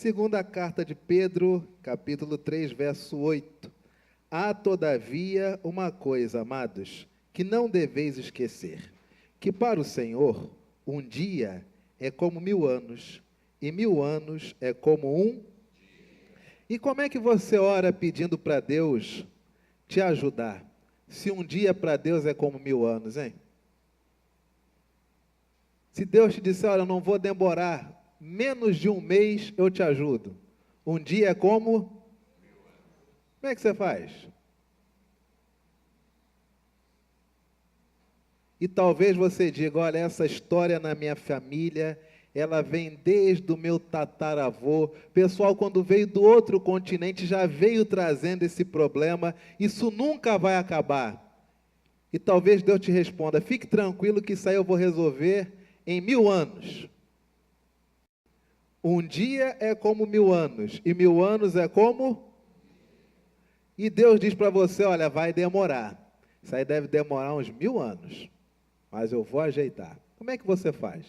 Segunda carta de Pedro, capítulo 3, verso 8. Há, todavia, uma coisa, amados, que não deveis esquecer, que para o Senhor, um dia é como 1000 anos, e 1000 anos é como um. E como é que você ora pedindo para Deus te ajudar, se um dia para Deus é como 1000 anos, hein? Se Deus te disser, olha, eu não vou demorar, menos de um mês eu te ajudo. Um dia é como? Como é que você faz? E talvez você diga, olha, essa história na minha família, ela vem desde o meu tataravô. Pessoal, quando veio do outro continente, já veio trazendo esse problema. Isso nunca vai acabar. E talvez Deus te responda, fique tranquilo que isso aí eu vou resolver em 1000 anos. Um dia é como 1000 anos, e 1000 anos é como? E Deus diz para você, olha, vai demorar. Isso aí deve demorar uns 1000 anos, mas eu vou ajeitar. Como é que você faz?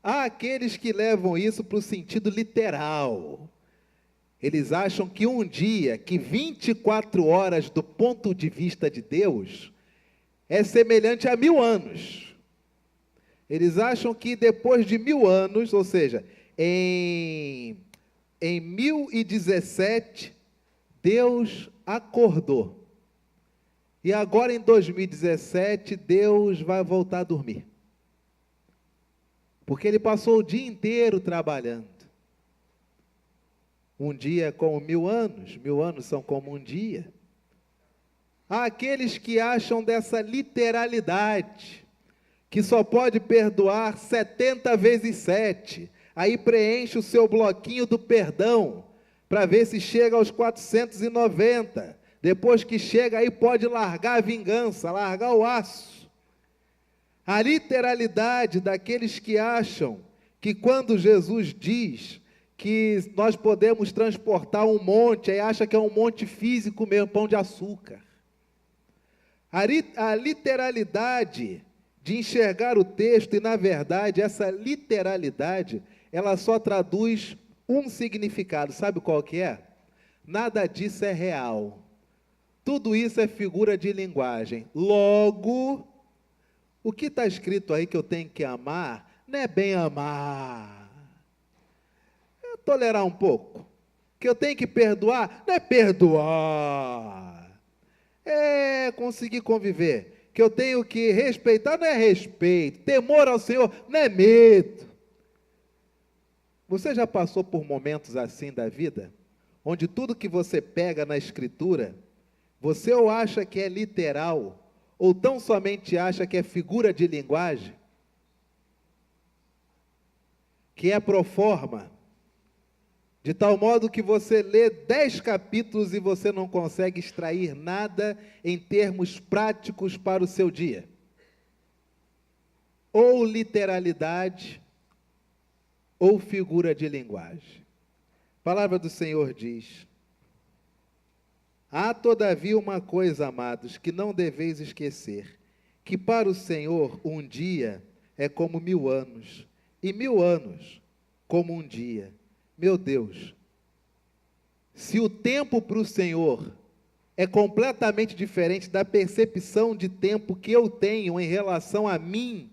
Há aqueles que levam isso para o sentido literal. Eles acham que um dia, que 24 horas do ponto de vista de Deus, é semelhante a 1000 anos. Eles acham que depois de 1000 anos, ou seja, em 1017, Deus acordou. E agora em 2017, Deus vai voltar a dormir. Porque Ele passou o dia inteiro trabalhando. Um dia é como 1000 anos, 1000 anos são como um dia. Há aqueles que acham dessa literalidade, que só pode perdoar 70 vezes 7. Aí preenche o seu bloquinho do perdão, para ver se chega aos 490. Depois que chega, aí pode largar a vingança, largar o aço. A literalidade daqueles que acham que quando Jesus diz que nós podemos transportar um monte, aí acha que é um monte físico mesmo, pão de açúcar. A literalidade de enxergar o texto, e na verdade, essa literalidade, ela só traduz um significado, sabe qual que é? Nada disso é real. Tudo isso é figura de linguagem. Logo, o que está escrito aí que eu tenho que amar, não é bem amar. É tolerar um pouco. Que eu tenho que perdoar, não é perdoar. É conseguir conviver. Que eu tenho que respeitar, não é respeito. Temor ao Senhor, não é medo. Você já passou por momentos assim da vida? Onde tudo que você pega na Escritura, você ou acha que é literal, ou tão somente acha que é figura de linguagem? Que é pro forma. De tal modo que você lê 10 capítulos e você não consegue extrair nada em termos práticos para o seu dia. Ou literalidade, ou figura de linguagem. A palavra do Senhor diz, há todavia uma coisa, amados, que não deveis esquecer, que para o Senhor um dia é como 1000 anos, e 1000 anos como um dia. Meu Deus, se o tempo para o Senhor é completamente diferente da percepção de tempo que eu tenho em relação a mim,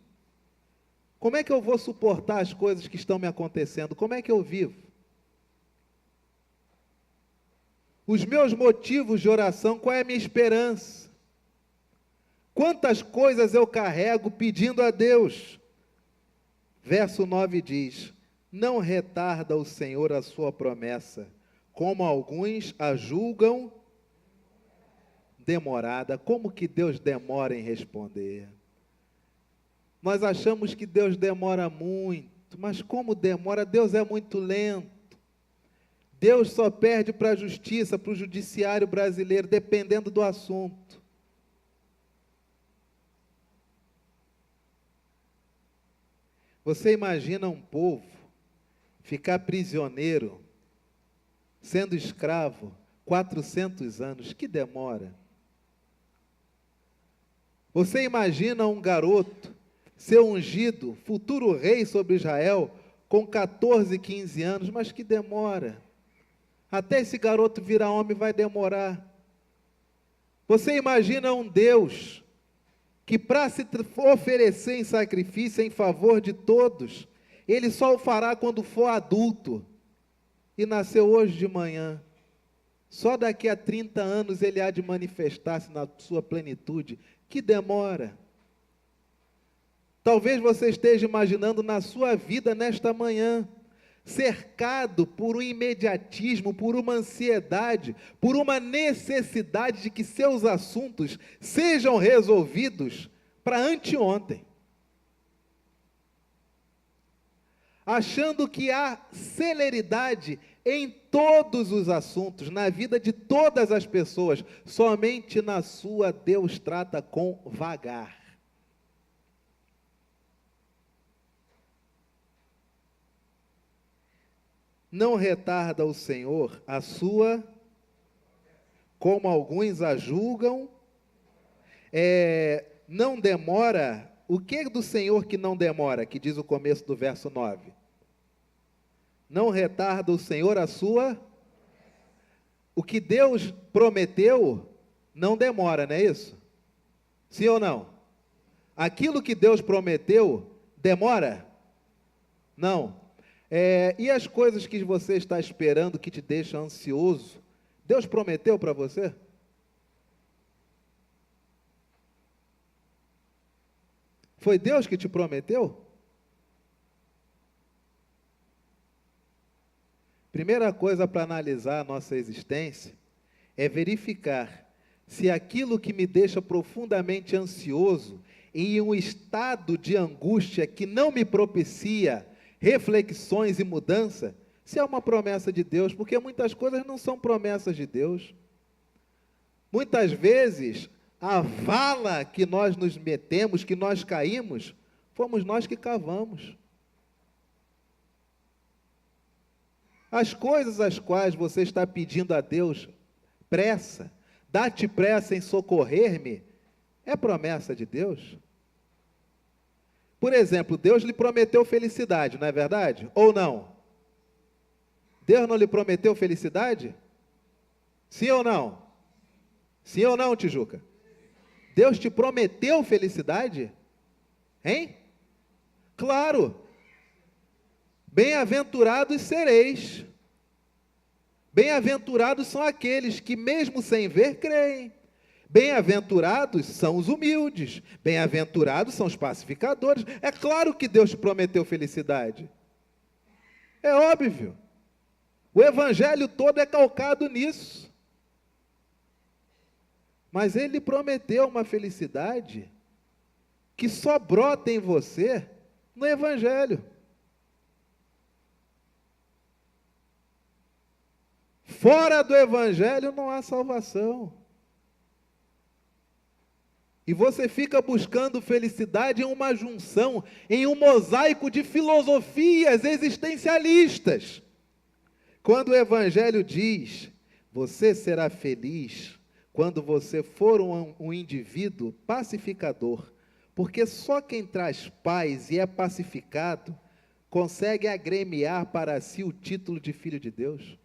como é que eu vou suportar as coisas que estão me acontecendo? Como é que eu vivo? Os meus motivos de oração, qual é a minha esperança? Quantas coisas eu carrego pedindo a Deus? Verso 9 diz, não retarda o Senhor a sua promessa, como alguns a julgam demorada. Como que Deus demora em responder? Nós achamos que Deus demora muito, mas como demora? Deus é muito lento. Deus só perde para a justiça, para o judiciário brasileiro, dependendo do assunto. Você imagina um povo ficar prisioneiro, sendo escravo, 400 anos, que demora. Você imagina um garoto ser ungido, futuro rei sobre Israel, com 14, 15 anos, mas que demora. Até esse garoto virar homem vai demorar. Você imagina um Deus que para se oferecer em sacrifício em favor de todos, Ele só o fará quando for adulto. E nasceu hoje de manhã. Só daqui a 30 anos Ele há de manifestar-se na sua plenitude. Que demora. Talvez você esteja imaginando na sua vida nesta manhã, cercado por um imediatismo, por uma ansiedade, por uma necessidade de que seus assuntos sejam resolvidos para anteontem. Achando que há celeridade em todos os assuntos, na vida de todas as pessoas, somente na sua Deus trata com vagar. Não retarda o Senhor a sua, como alguns a julgam, não demora. O que do Senhor que não demora, que diz o começo do verso 9? Não retarda o Senhor a sua, o que Deus prometeu não demora, não é isso? Sim ou não? Aquilo que Deus prometeu demora? Não. E as coisas que você está esperando que te deixam ansioso, Deus prometeu para você? Foi Deus que te prometeu? Primeira coisa para analisar a nossa existência é verificar se aquilo que me deixa profundamente ansioso, em um estado de angústia que não me propicia reflexões e mudança, se é uma promessa de Deus, porque muitas coisas não são promessas de Deus. Muitas vezes, a vala que nós nos metemos, que nós caímos, fomos nós que cavamos. As coisas às quais você está pedindo a Deus pressa, dá-te pressa em socorrer-me, é promessa de Deus? Por exemplo, Deus lhe prometeu felicidade, não é verdade? Ou não? Deus não lhe prometeu felicidade? Sim ou não? Sim ou não, Tijuca? Deus te prometeu felicidade? Hein? Claro. Bem-aventurados sereis. Bem-aventurados são aqueles que mesmo sem ver, creem. Bem-aventurados são os humildes, bem-aventurados são os pacificadores. É claro que Deus te prometeu felicidade. É óbvio. O evangelho todo é calcado nisso. Mas Ele prometeu uma felicidade que só brota em você no evangelho. Fora do evangelho não há salvação. E você fica buscando felicidade em uma junção, em um mosaico de filosofias existencialistas. Quando o Evangelho diz, você será feliz quando você for um indivíduo pacificador, porque só quem traz paz e é pacificado, consegue agremiar para si o título de filho de Deus.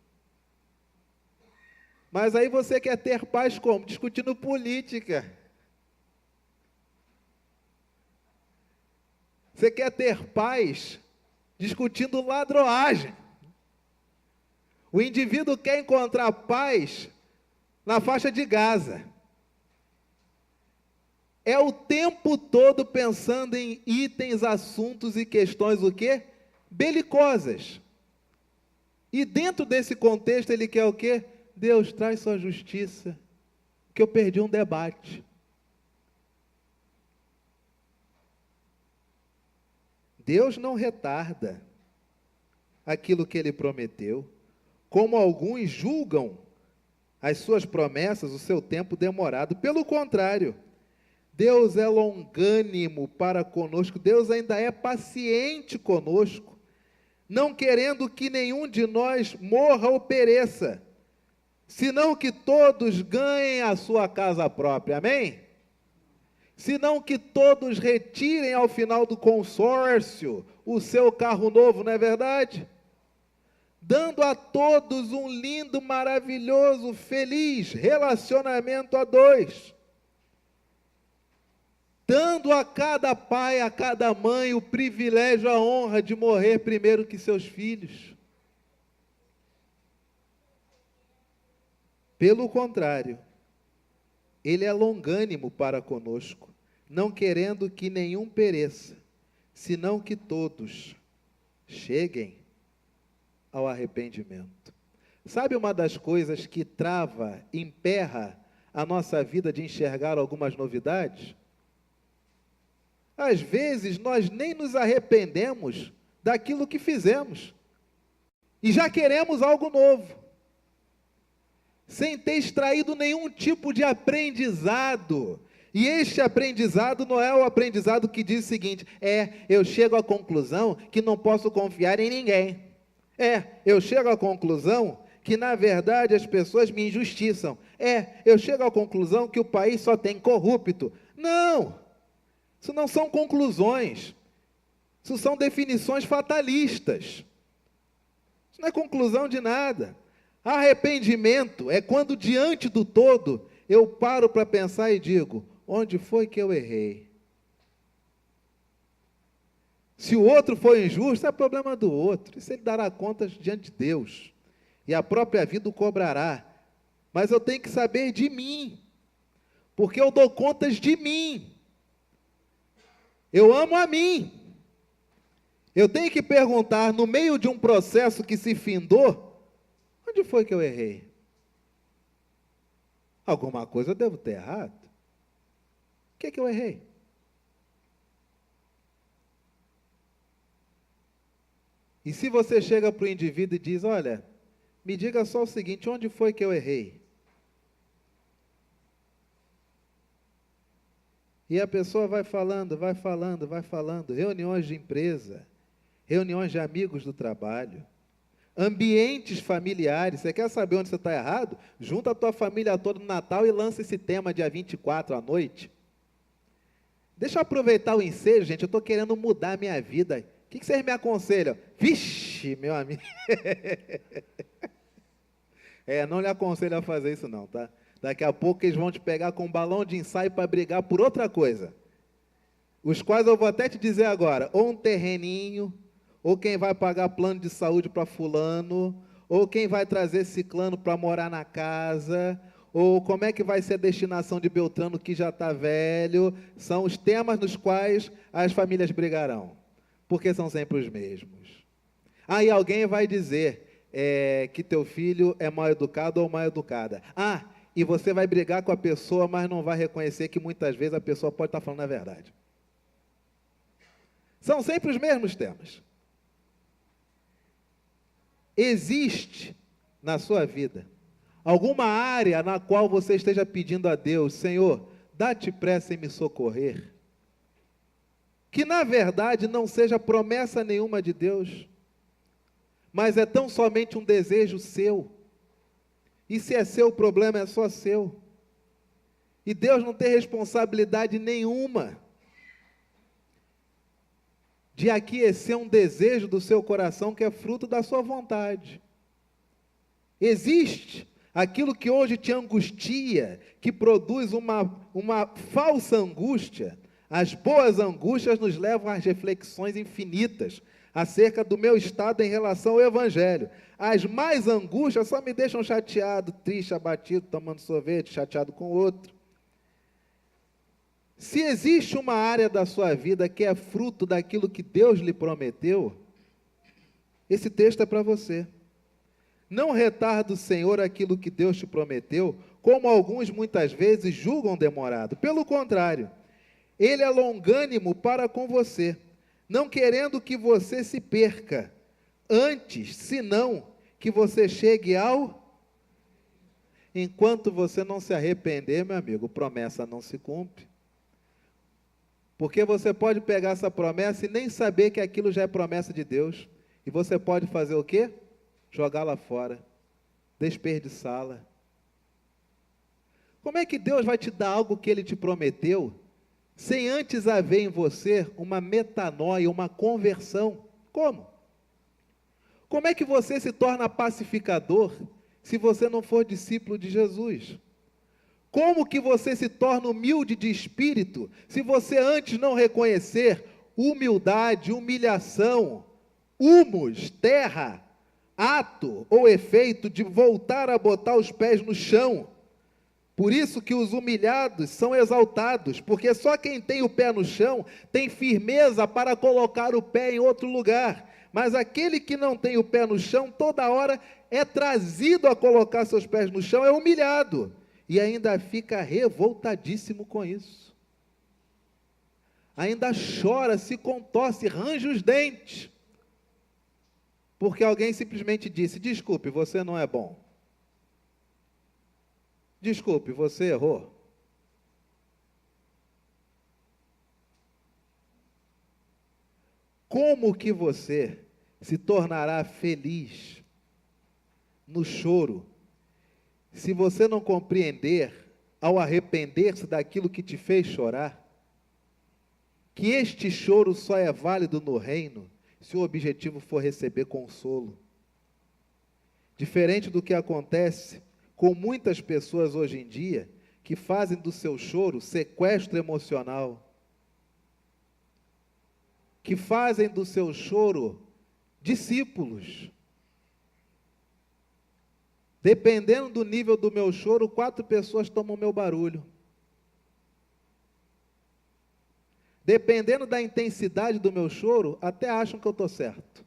Mas aí você quer ter paz como? Discutindo política. Você quer ter paz discutindo ladroagem. O indivíduo quer encontrar paz na faixa de Gaza. É o tempo todo pensando em itens, assuntos e questões, o quê? Belicosas. E dentro desse contexto ele quer o quê? Deus, traz sua justiça, que eu perdi um debate. Deus não retarda aquilo que Ele prometeu, como alguns julgam as suas promessas, o seu tempo demorado. Pelo contrário, Deus é longânimo para conosco, Deus ainda é paciente conosco, não querendo que nenhum de nós morra ou pereça, senão que todos ganhem a sua casa própria, amém? senão que todos retirem ao final do consórcio o seu carro novo, não é verdade? Dando a todos um lindo, maravilhoso, feliz relacionamento a dois. Dando a cada pai, a cada mãe, o privilégio, a honra de morrer primeiro que seus filhos. Pelo contrário, ele é longânimo para conosco, não querendo que nenhum pereça, senão que todos cheguem ao arrependimento. Sabe uma das coisas que trava, emperra a nossa vida de enxergar algumas novidades? Às vezes nós nem nos arrependemos daquilo que fizemos e já queremos algo novo, sem ter extraído nenhum tipo de aprendizado. E este aprendizado não é o aprendizado que diz o seguinte: eu chego à conclusão que não posso confiar em ninguém. Eu chego à conclusão que, na verdade, as pessoas me injustiçam. Eu chego à conclusão que o país só tem corrupto. Não! Isso não são conclusões. Isso são definições fatalistas. Isso não é conclusão de nada. Arrependimento é quando, diante do todo, eu paro para pensar e digo: onde foi que eu errei? Se o outro foi injusto, é problema do outro. Isso ele dará contas diante de Deus. E a própria vida o cobrará. Mas eu tenho que saber de mim. Porque eu dou contas de mim. Eu amo a mim. Eu tenho que perguntar, no meio de um processo que se findou, onde foi que eu errei? Alguma coisa eu devo ter errado. O que é que eu errei? E se você chega para o indivíduo e diz: olha, me diga só o seguinte, onde foi que eu errei? E a pessoa vai falando, reuniões de empresa, reuniões de amigos do trabalho, ambientes familiares. Você quer saber onde você está errado? Junta a tua família toda no Natal e lança esse tema dia 24 à noite. Deixa eu aproveitar o ensejo, gente, eu estou querendo mudar a minha vida. O que vocês me aconselham? Vixe, meu amigo. Não lhe aconselho a fazer isso não, tá? Daqui a pouco eles vão te pegar com um balão de ensaio para brigar por outra coisa. Os quais eu vou até te dizer agora, ou um terreninho, ou quem vai pagar plano de saúde para fulano, ou quem vai trazer ciclano para morar na casa, ou como é que vai ser a destinação de Beltrano que já está velho. São os temas nos quais as famílias brigarão, porque são sempre os mesmos. Aí alguém vai dizer que teu filho é mal educado ou mal educada. E você vai brigar com a pessoa, mas não vai reconhecer que muitas vezes a pessoa pode estar falando a verdade. São sempre os mesmos temas. Existe na sua vida alguma área na qual você esteja pedindo a Deus: Senhor, dá-te pressa em me socorrer? Que na verdade não seja promessa nenhuma de Deus, mas é tão somente um desejo seu. E se é seu, o problema é só seu. E Deus não tem responsabilidade nenhuma de aquecer um desejo do seu coração que é fruto da sua vontade. Existe aquilo que hoje te angustia, que produz uma falsa angústia. As boas angústias nos levam às reflexões infinitas acerca do meu estado em relação ao Evangelho. As mais angústias só me deixam chateado, triste, abatido, tomando sorvete, chateado com o outro. Se existe uma área da sua vida que é fruto daquilo que Deus lhe prometeu, esse texto é para você. Não retarda o Senhor aquilo que Deus te prometeu, como alguns muitas vezes julgam demorado. Pelo contrário, Ele é longânimo para com você, não querendo que você se perca, antes, senão, que você chegue ao... Enquanto você não se arrepender, meu amigo, promessa não se cumpre. Porque você pode pegar essa promessa e nem saber que aquilo já é promessa de Deus. E você pode fazer o quê? Jogá-la fora, desperdiçá-la. Como é que Deus vai te dar algo que Ele te prometeu, sem antes haver em você uma metanoia, uma conversão. Como? Como é que você se torna pacificador se você não for discípulo de Jesus? Como que você se torna humilde de espírito se você antes não reconhecer humildade, humilhação, humus, terra, ato ou efeito de voltar a botar os pés no chão? Por isso que os humilhados são exaltados, porque só quem tem o pé no chão tem firmeza para colocar o pé em outro lugar. Mas aquele que não tem o pé no chão, toda hora é trazido a colocar seus pés no chão, é humilhado. E ainda fica revoltadíssimo com isso. Ainda chora, se contorce, range os dentes. Porque alguém simplesmente disse: desculpe, você não é bom. Desculpe, você errou. Como que você se tornará feliz no choro, se você não compreender, ao arrepender-se daquilo que te fez chorar, que este choro só é válido no reino, se o objetivo for receber consolo? Diferente do que acontece com muitas pessoas hoje em dia, que fazem do seu choro sequestro emocional, que fazem do seu choro discípulos. Dependendo do nível do meu choro, 4 pessoas tomam meu barulho. Dependendo da intensidade do meu choro, até acham que eu estou certo.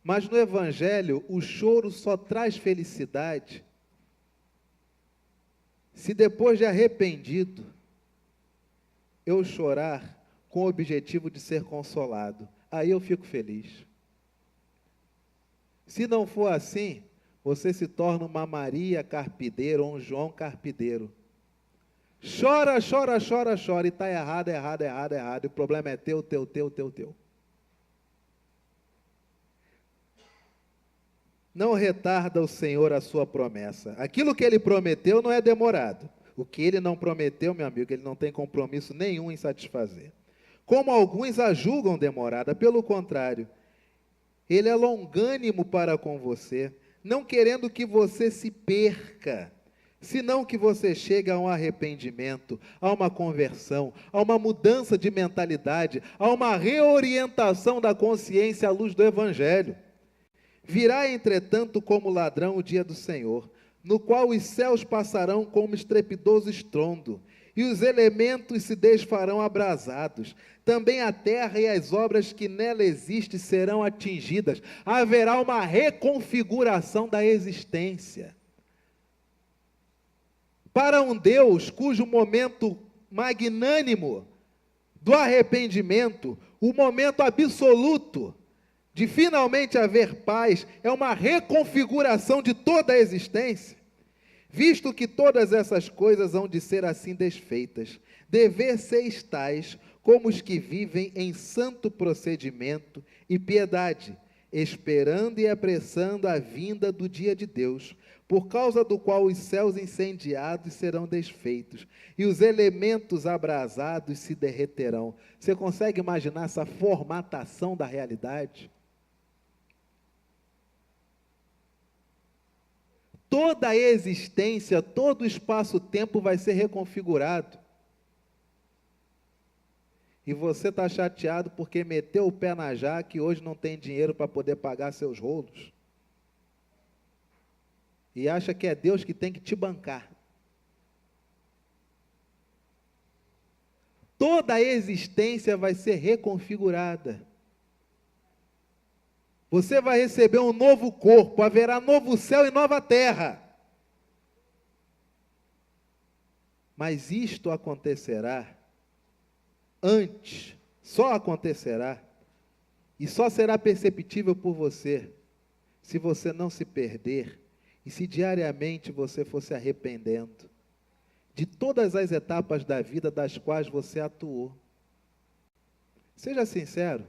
Mas no Evangelho, o choro só traz felicidade se depois de arrependido, eu chorar com o objetivo de ser consolado. Aí eu fico feliz. Se não for assim, você se torna uma Maria carpideira ou um João carpideiro. Chora, chora, chora, chora, e está errado, errado, errado, errado. E o problema é teu, teu, teu, teu, teu. Não retarda o Senhor a sua promessa. Aquilo que Ele prometeu não é demorado. O que Ele não prometeu, meu amigo, Ele não tem compromisso nenhum em satisfazer. Como alguns a julgam demorada, pelo contrário, Ele é longânimo para com você, não querendo que você se perca, senão que você chegue a um arrependimento, a uma conversão, a uma mudança de mentalidade, a uma reorientação da consciência à luz do Evangelho. Virá, entretanto, como ladrão o dia do Senhor, no qual os céus passarão como estrepidoso estrondo, e os elementos se desfarão abrasados. Também a terra e as obras que nela existem serão atingidas. Haverá uma reconfiguração da existência. Para um Deus cujo momento magnânimo do arrependimento, o momento absoluto de finalmente haver paz, é uma reconfiguração de toda a existência. Visto que todas essas coisas hão de ser assim desfeitas, dever ser tais como os que vivem em santo procedimento e piedade, esperando e apressando a vinda do dia de Deus, por causa do qual os céus incendiados serão desfeitos, e os elementos abrasados se derreterão. Você consegue imaginar essa formatação da realidade? Toda a existência, todo o espaço-tempo vai ser reconfigurado. E você está chateado porque meteu o pé na jaca e hoje não tem dinheiro para poder pagar seus rolos. E acha que é Deus que tem que te bancar. Toda a existência vai ser reconfigurada. Você vai receber um novo corpo, haverá novo céu e nova terra. Mas isto acontecerá antes, só acontecerá, e só será perceptível por você, se você não se perder, e se diariamente você for se arrependendo de todas as etapas da vida das quais você atuou. Seja sincero.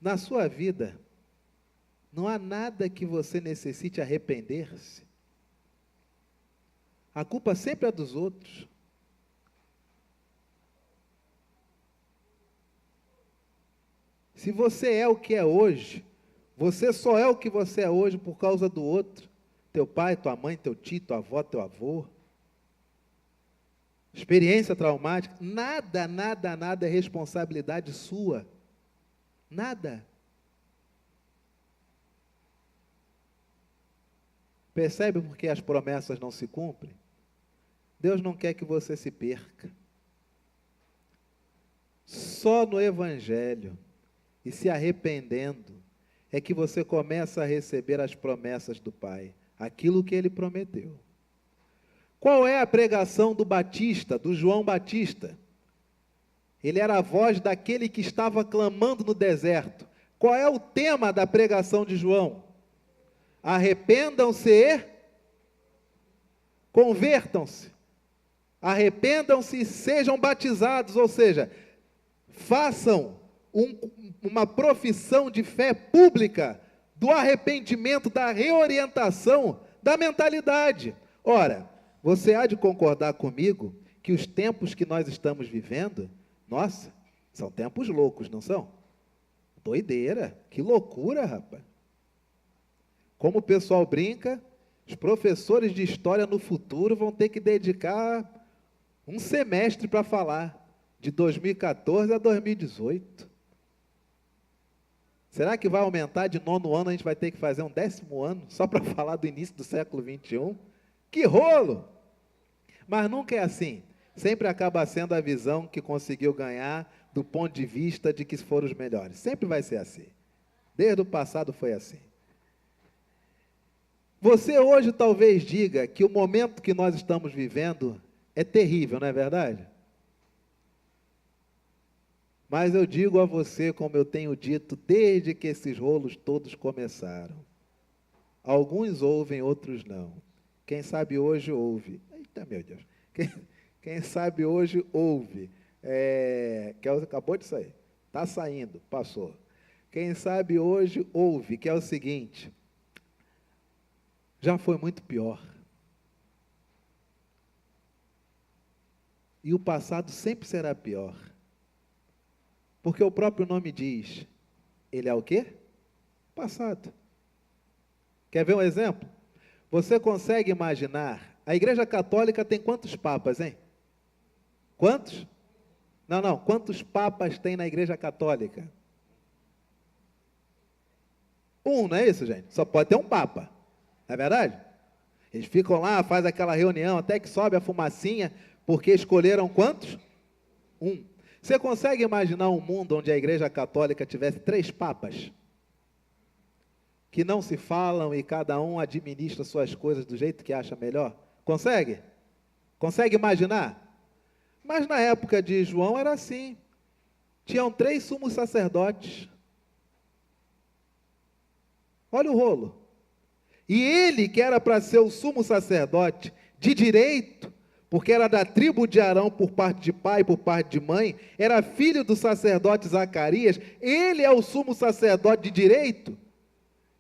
Na sua vida, não há nada que você necessite arrepender-se. A culpa sempre é dos outros. Se você é o que é hoje, você só é o que você é hoje por causa do outro. Teu pai, tua mãe, teu tio, tua avó, teu avô. Experiência traumática. Nada, nada, nada é responsabilidade sua. Nada. Percebe por que as promessas não se cumprem? Deus não quer que você se perca. Só no Evangelho e se arrependendo é que você começa a receber as promessas do Pai, aquilo que Ele prometeu. Qual é a pregação do Batista, do João Batista? Ele era a voz daquele que estava clamando no deserto. Qual é o tema da pregação de João? Arrependam-se e convertam-se. Arrependam-se e sejam batizados, ou seja, façam uma profissão de fé pública do arrependimento, da reorientação da mentalidade. Ora, você há de concordar comigo que os tempos que nós estamos vivendo, nossa, são tempos loucos, não são? Doideira, que loucura, rapaz. Como o pessoal brinca, os professores de história no futuro vão ter que dedicar um semestre para falar, de 2014 a 2018. Será que vai aumentar de 9º ano, a gente vai ter que fazer um 10º ano, só para falar do início do século XXI? Que rolo! Mas nunca é assim. Sempre acaba sendo a visão que conseguiu ganhar do ponto de vista de que foram os melhores. Sempre vai ser assim. Desde o passado foi assim. Você hoje talvez diga que o momento que nós estamos vivendo é terrível, não é verdade? Mas eu digo a você, como eu tenho dito, desde que esses rolos todos começaram. Alguns ouvem, outros não. Quem sabe hoje ouve. Eita, meu Deus. Quem sabe hoje ouve. Que acabou de sair. Está saindo, passou. Quem sabe hoje ouve, que é o seguinte. Já foi muito pior. E o passado sempre será pior. Porque o próprio nome diz, ele é o quê? Passado. Quer ver um exemplo? Você consegue imaginar, a Igreja Católica tem quantos papas, hein? Quantos? Não, quantos papas tem na Igreja Católica? Um, não é isso, gente? Só pode ter um papa, não é verdade? Eles ficam lá, fazem aquela reunião, até que sobe a fumacinha, porque escolheram quantos? Um. Você consegue imaginar um mundo onde a Igreja Católica tivesse 3 papas? Que não se falam e cada um administra suas coisas do jeito que acha melhor? Consegue? Consegue imaginar? Mas na época de João era assim. Tinham 3 sumos sacerdotes. Olha o rolo. E ele, que era para ser o sumo sacerdote de direito, porque era da tribo de Arão por parte de pai, por parte de mãe, era filho do sacerdote Zacarias, ele é o sumo sacerdote de direito.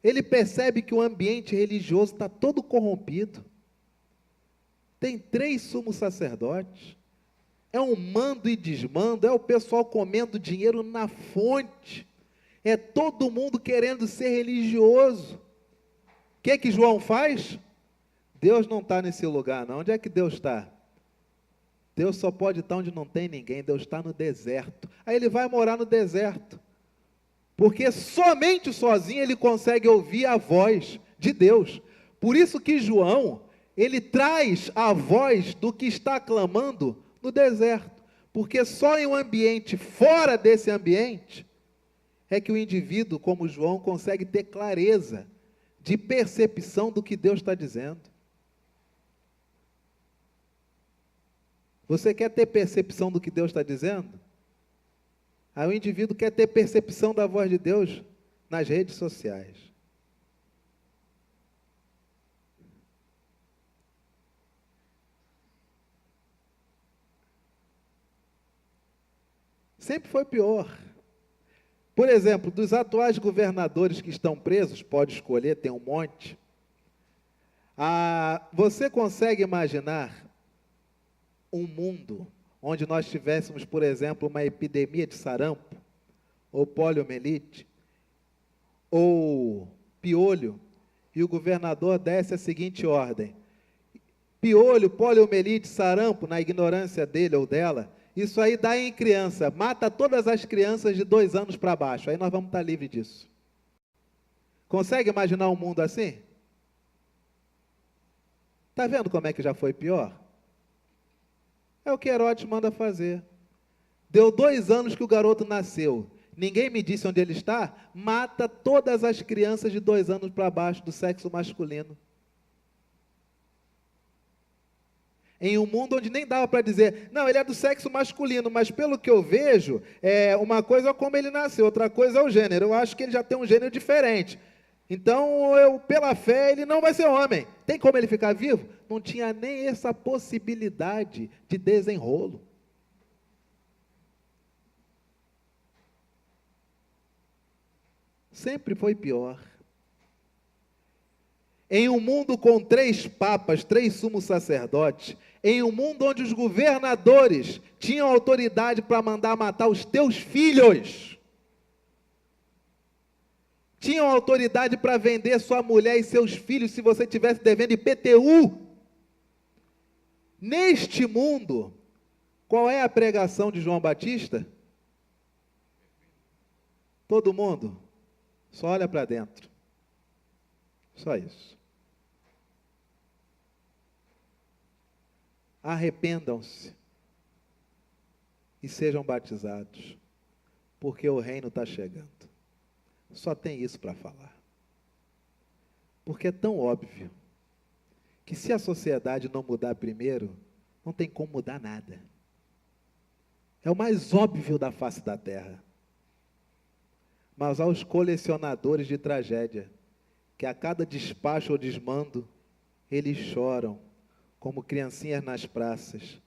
Ele percebe que o ambiente religioso está todo corrompido. Tem 3 sumos sacerdotes. É um mando e desmando, é o pessoal comendo dinheiro na fonte. É todo mundo querendo ser religioso. O que João faz? Deus não está nesse lugar, não. Onde é que Deus está? Deus só pode estar onde não tem ninguém. Deus está no deserto. Aí ele vai morar no deserto. Porque somente sozinho ele consegue ouvir a voz de Deus. Por isso que João, ele traz a voz do que está clamando no deserto. Porque só em um ambiente fora desse ambiente é que o indivíduo, como João, consegue ter clareza de percepção do que Deus está dizendo. Você quer ter percepção do que Deus está dizendo? Aí o indivíduo quer ter percepção da voz de Deus nas redes sociais. Sempre foi pior. Por exemplo, dos atuais governadores que estão presos, pode escolher, tem um monte. Você consegue imaginar um mundo onde nós tivéssemos, por exemplo, uma epidemia de sarampo, ou poliomielite, ou piolho, e o governador desse a seguinte ordem: piolho, poliomielite, sarampo, na ignorância dele ou dela, isso aí dá em criança, mata todas as crianças de 2 anos para baixo, aí nós vamos estar livres disso. Consegue imaginar um mundo assim? Está vendo como é que já foi pior? É o que Herodes manda fazer. Deu 2 anos que o garoto nasceu. Ninguém me disse onde ele está. Mata todas as crianças de 2 anos para baixo do sexo masculino. Em um mundo onde nem dava para dizer, não, ele é do sexo masculino, mas pelo que eu vejo, uma coisa é como ele nasceu, outra coisa é o gênero. Eu acho que ele já tem um gênero diferente. Então, pela fé, ele não vai ser homem. Tem como ele ficar vivo? Não tinha nem essa possibilidade de desenrolo. Sempre foi pior. Em um mundo com 3 papas, 3 sumos sacerdotes, em um mundo onde os governadores tinham autoridade para mandar matar os teus filhos, tinham autoridade para vender sua mulher e seus filhos se você tivesse devendo IPTU. Neste mundo, qual é a pregação de João Batista? Todo mundo só olha para dentro. Só isso. Arrependam-se e sejam batizados, porque o reino está chegando. Só tem isso para falar. Porque é tão óbvio que se a sociedade não mudar primeiro, não tem como mudar nada. É o mais óbvio da face da terra. Mas aos colecionadores de tragédia, que a cada despacho ou desmando, eles choram, como criancinhas nas praças.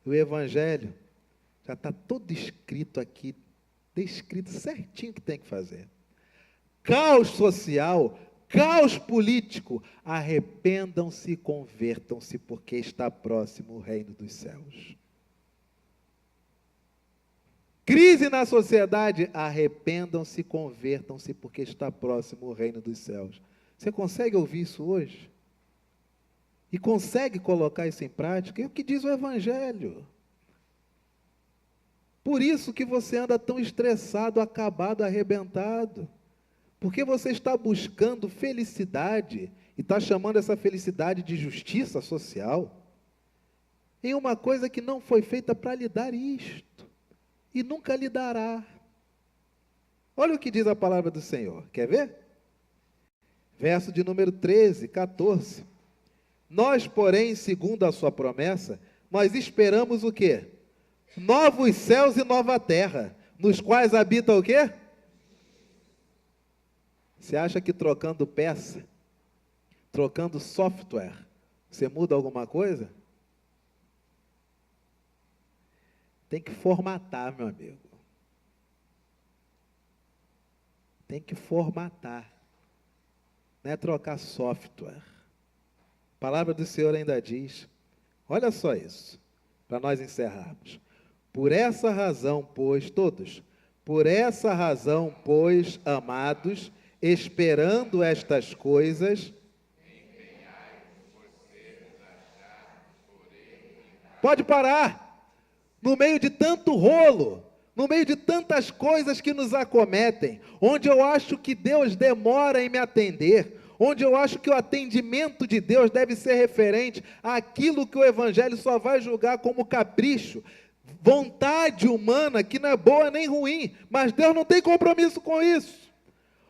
O Evangelho já está todo escrito aqui, descrito certinho o que tem que fazer. Caos social, caos político, arrependam-se e convertam-se, porque está próximo o reino dos céus. Crise na sociedade, arrependam-se e convertam-se, porque está próximo o reino dos céus. Você consegue ouvir isso hoje? E consegue colocar isso em prática? É o que diz o Evangelho. Por isso que você anda tão estressado, acabado, arrebentado. Porque você está buscando felicidade e está chamando essa felicidade de justiça social em uma coisa que não foi feita para lhe dar isto e nunca lhe dará. Olha o que diz a palavra do Senhor. Quer ver? Verso de número 13, 14. Nós, porém, segundo a sua promessa, nós esperamos o quê? Novos céus e nova terra, nos quais habita o quê? Você acha que trocando peça, trocando software, você muda alguma coisa? Tem que formatar, meu amigo. Tem que formatar. Não é trocar software. A palavra do Senhor ainda diz, olha só isso, para nós encerrarmos. Por essa razão, pois, todos, por essa razão, pois, amados, esperando estas coisas, pode parar. No meio de tanto rolo, no meio de tantas coisas que nos acometem, onde eu acho que Deus demora em me atender, onde eu acho que o atendimento de Deus deve ser referente àquilo que o Evangelho só vai julgar como capricho, vontade humana que não é boa nem ruim, mas Deus não tem compromisso com isso.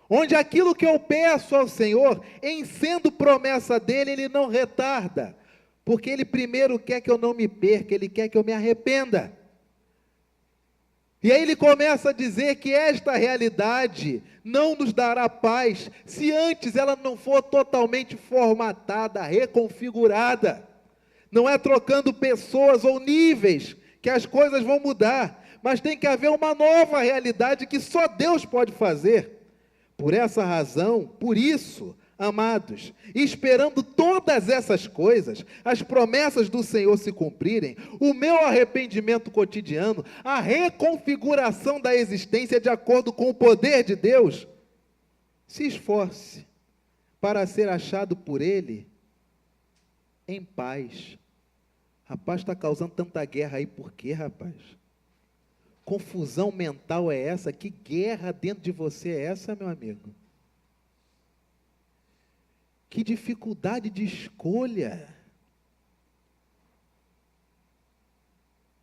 Onde aquilo que eu peço ao Senhor, em sendo promessa dele, Ele não retarda, porque Ele primeiro quer que eu não me perca, Ele quer que eu me arrependa. E aí Ele começa a dizer que esta realidade não nos dará paz, se antes ela não for totalmente formatada, reconfigurada. Não é trocando pessoas ou níveis que as coisas vão mudar, mas tem que haver uma nova realidade que só Deus pode fazer. Por essa razão, por isso, Amados, esperando todas essas coisas, as promessas do Senhor se cumprirem, o meu arrependimento cotidiano, a reconfiguração da existência de acordo com o poder de Deus, se esforce para ser achado por Ele em paz. Rapaz, está causando tanta guerra aí, por quê, rapaz? Confusão mental é essa? Que guerra dentro de você é essa, meu amigo? Que dificuldade de escolha.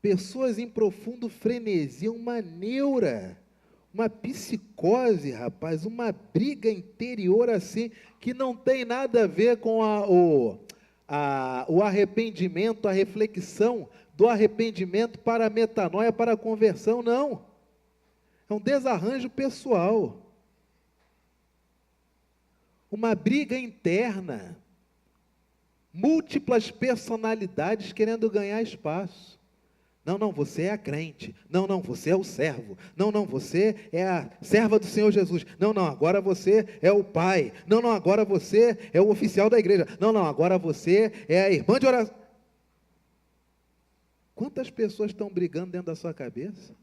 Pessoas em profundo frenesi, uma neura, uma psicose, rapaz, uma briga interior assim, que não tem nada a ver com o arrependimento, a reflexão do arrependimento para a metanoia, para a conversão, não. É um desarranjo pessoal. Uma briga interna, múltiplas personalidades querendo ganhar espaço. Não, você é a crente. Não, você é o servo. Não, você é a serva do Senhor Jesus. Não, agora você é o pai. Não, agora você é o oficial da igreja. Não, agora você é a irmã de oração. Quantas pessoas estão brigando dentro da sua cabeça?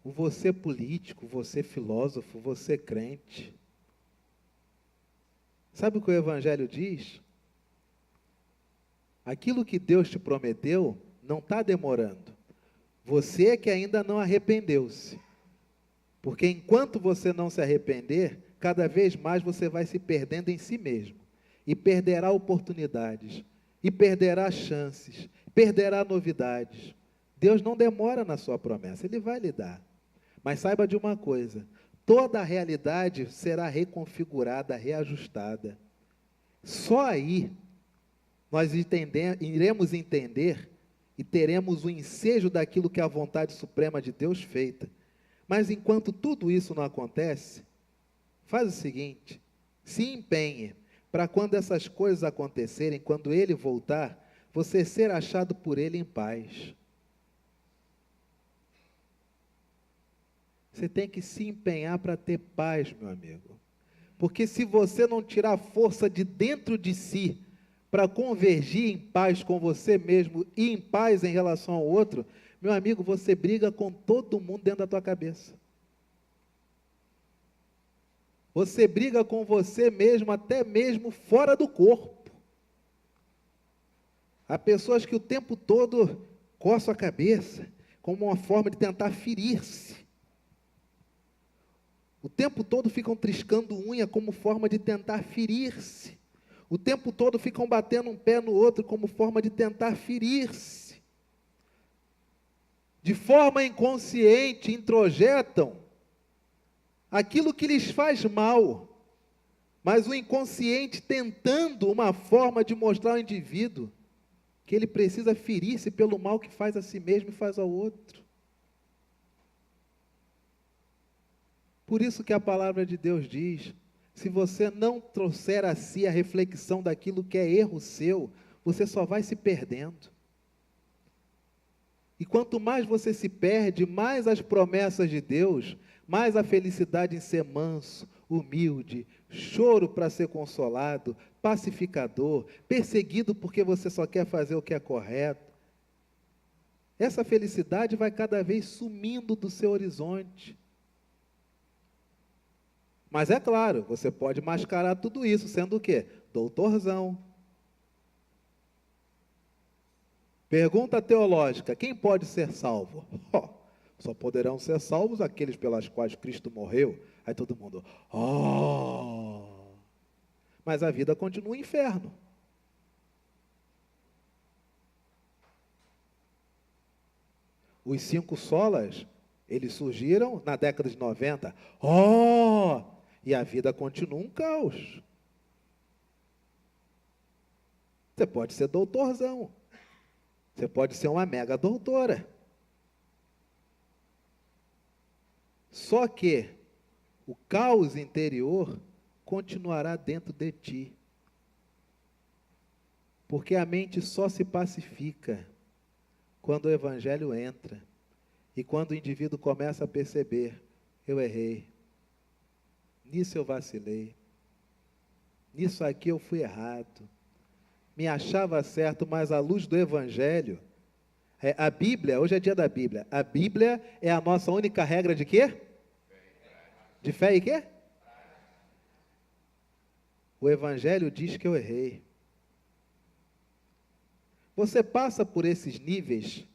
O você político, você filósofo, você crente. Sabe o que o Evangelho diz? Aquilo que Deus te prometeu não está demorando. Você é que ainda não arrependeu-se. Porque enquanto você não se arrepender, cada vez mais você vai se perdendo em si mesmo. E perderá oportunidades. E perderá chances. Perderá novidades. Deus não demora na sua promessa, Ele vai lhe dar. Mas saiba de uma coisa, toda a realidade será reconfigurada, reajustada. Só aí nós iremos entender e teremos o ensejo daquilo que é a vontade suprema de Deus feita. Mas enquanto tudo isso não acontece, faz o seguinte, se empenhe para quando essas coisas acontecerem, quando Ele voltar, você ser achado por Ele em paz. Você tem que se empenhar para ter paz, meu amigo. Porque se você não tirar força de dentro de si, para convergir em paz com você mesmo e em paz em relação ao outro, meu amigo, você briga com todo mundo dentro da tua cabeça. Você briga com você mesmo, até mesmo fora do corpo. Há pessoas que o tempo todo coçam a cabeça, como uma forma de tentar ferir-se. O tempo todo ficam triscando unha como forma de tentar ferir-se. O tempo todo ficam batendo um pé no outro como forma de tentar ferir-se. De forma inconsciente, introjetam aquilo que lhes faz mal. Mas o inconsciente tentando uma forma de mostrar ao indivíduo que ele precisa ferir-se pelo mal que faz a si mesmo e faz ao outro. Por isso que a palavra de Deus diz, se você não trouxer a si a reflexão daquilo que é erro seu, você só vai se perdendo. E quanto mais você se perde, mais as promessas de Deus, mais a felicidade em ser manso, humilde, choro para ser consolado, pacificador, perseguido porque você só quer fazer o que é correto. Essa felicidade vai cada vez sumindo do seu horizonte. Mas é claro, você pode mascarar tudo isso, sendo o quê? Doutorzão. Pergunta teológica, quem pode ser salvo? Só poderão ser salvos aqueles pelas quais Cristo morreu. Aí todo mundo, mas a vida continua um inferno. Os 5 solas, eles surgiram na década de 90. E a vida continua um caos. Você pode ser doutorzão. Você pode ser uma mega doutora. Só que o caos interior continuará dentro de ti. Porque a mente só se pacifica quando o Evangelho entra. E quando o indivíduo começa a perceber, eu errei. nisso eu vacilei, nisso aqui eu fui errado, me achava certo, mas à luz do Evangelho, a Bíblia, hoje é dia da Bíblia, a Bíblia é a nossa única regra de quê? De fé e quê? O Evangelho diz que eu errei. Você passa por esses níveis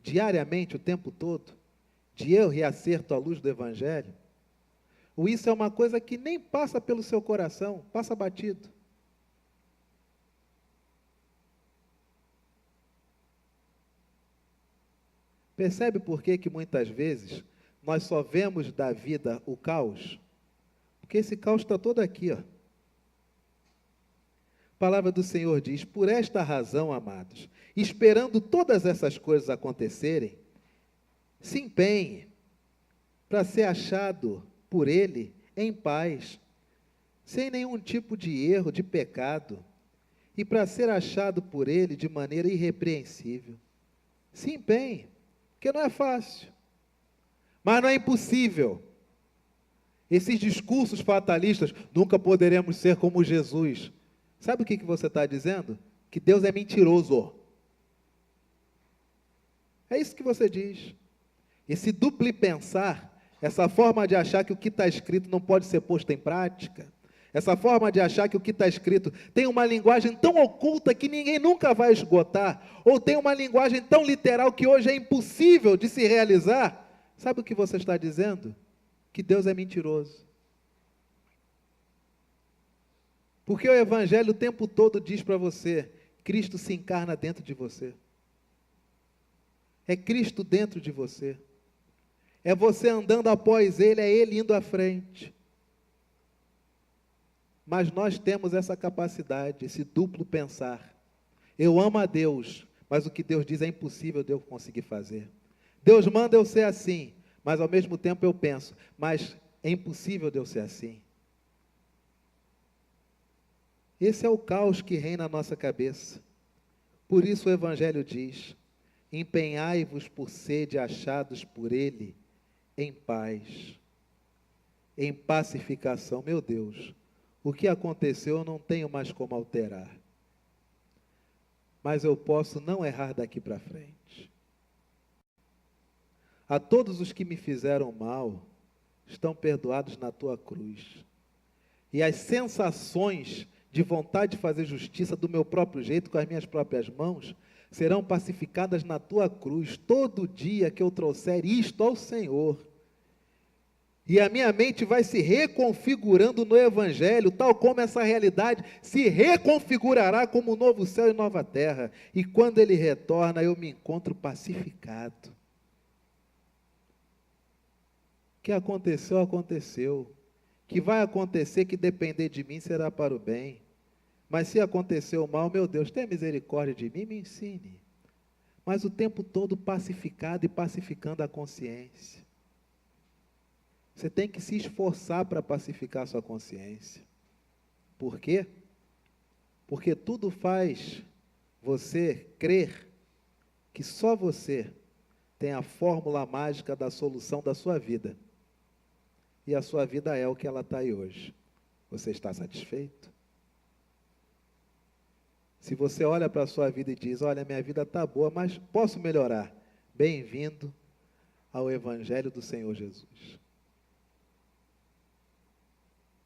diariamente, o tempo todo, de erro e acerto à luz do Evangelho? Ou isso é uma coisa que nem passa pelo seu coração, passa batido? Percebe por que muitas vezes nós só vemos da vida o caos? Porque esse caos está todo aqui, ó. A palavra do Senhor diz: por esta razão, amados, esperando todas essas coisas acontecerem, se empenhe para ser achado por Ele em paz, sem nenhum tipo de erro, de pecado, e para ser achado por Ele de maneira irrepreensível. Se empenhe, porque não é fácil, mas não é impossível. Esses discursos fatalistas, nunca poderemos ser como Jesus. Sabe o que você está dizendo? Que Deus é mentiroso. É isso que você diz. Esse duplo pensar, essa forma de achar que o que está escrito não pode ser posto em prática, essa forma de achar que o que está escrito tem uma linguagem tão oculta que ninguém nunca vai esgotar, ou tem uma linguagem tão literal que hoje é impossível de se realizar. Sabe o que você está dizendo? Que Deus é mentiroso. Porque o Evangelho o tempo todo diz para você: Cristo se encarna dentro de você. É Cristo dentro de você. É você andando após Ele, é Ele indo à frente. Mas nós temos essa capacidade, esse duplo pensar. Eu amo a Deus, mas o que Deus diz é impossível de eu conseguir fazer. Deus manda eu ser assim, mas ao mesmo tempo eu penso, mas é impossível de eu ser assim. Esse é o caos que reina na nossa cabeça. Por isso o Evangelho diz: empenhai-vos por sede achados por Ele em paz, em pacificação. Meu Deus, o que aconteceu eu não tenho mais como alterar, mas eu posso não errar daqui para frente. A todos os que me fizeram mal, estão perdoados na tua cruz. E as sensações de vontade de fazer justiça do meu próprio jeito, com as minhas próprias mãos, serão pacificadas na tua cruz, todo dia que eu trouxer isto ao Senhor. E a minha mente vai se reconfigurando no Evangelho, tal como essa realidade se reconfigurará como um novo céu e nova terra. E quando Ele retorna, eu me encontro pacificado. O que aconteceu, aconteceu. O que vai acontecer, que depender de mim, será para o bem. Mas se aconteceu o mal, meu Deus, tenha misericórdia de mim, me ensine. Mas o tempo todo pacificado e pacificando a consciência. Você tem que se esforçar para pacificar a sua consciência. Por quê? Porque tudo faz você crer que só você tem a fórmula mágica da solução da sua vida. E a sua vida é o que ela está aí hoje. Você está satisfeito? Se você olha para a sua vida e diz: olha, minha vida está boa, mas posso melhorar. Bem-vindo ao Evangelho do Senhor Jesus.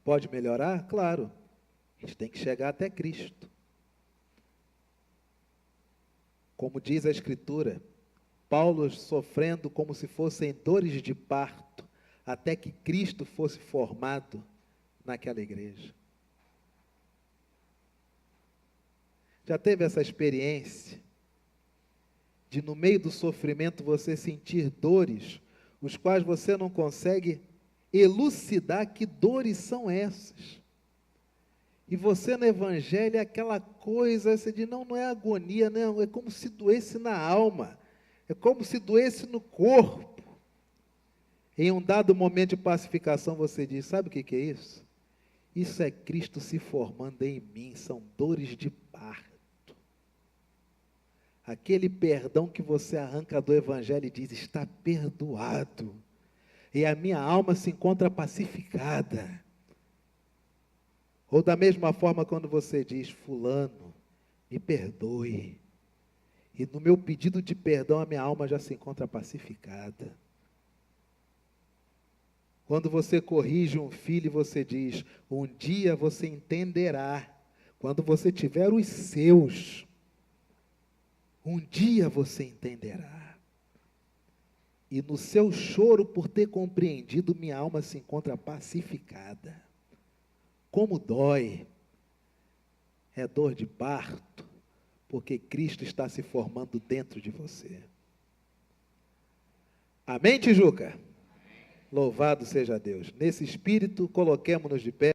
Pode melhorar? Claro. A gente tem que chegar até Cristo. Como diz a Escritura, Paulo sofrendo como se fossem dores de parto, até que Cristo fosse formado naquela igreja. Já teve essa experiência de, no meio do sofrimento, você sentir dores, os quais você não consegue elucidar que dores são essas? E você no Evangelho é aquela coisa, você diz: não, não é agonia, não, é como se doesse na alma, é como se doesse no corpo. Em um dado momento de pacificação, você diz: sabe o que é isso? Isso é Cristo se formando em mim, são dores de parto. Aquele perdão que você arranca do Evangelho e diz: está perdoado. E a minha alma se encontra pacificada. Ou da mesma forma quando você diz, fulano, me perdoe. E no meu pedido de perdão a minha alma já se encontra pacificada. Quando você corrige um filho, você diz, um dia você entenderá. Quando você tiver os seus, um dia você entenderá. E no seu choro por ter compreendido, minha alma se encontra pacificada. Como dói, é dor de parto, porque Cristo está se formando dentro de você. Amém, Tijuca? Louvado seja Deus. Nesse espírito, coloquemo-nos de pé.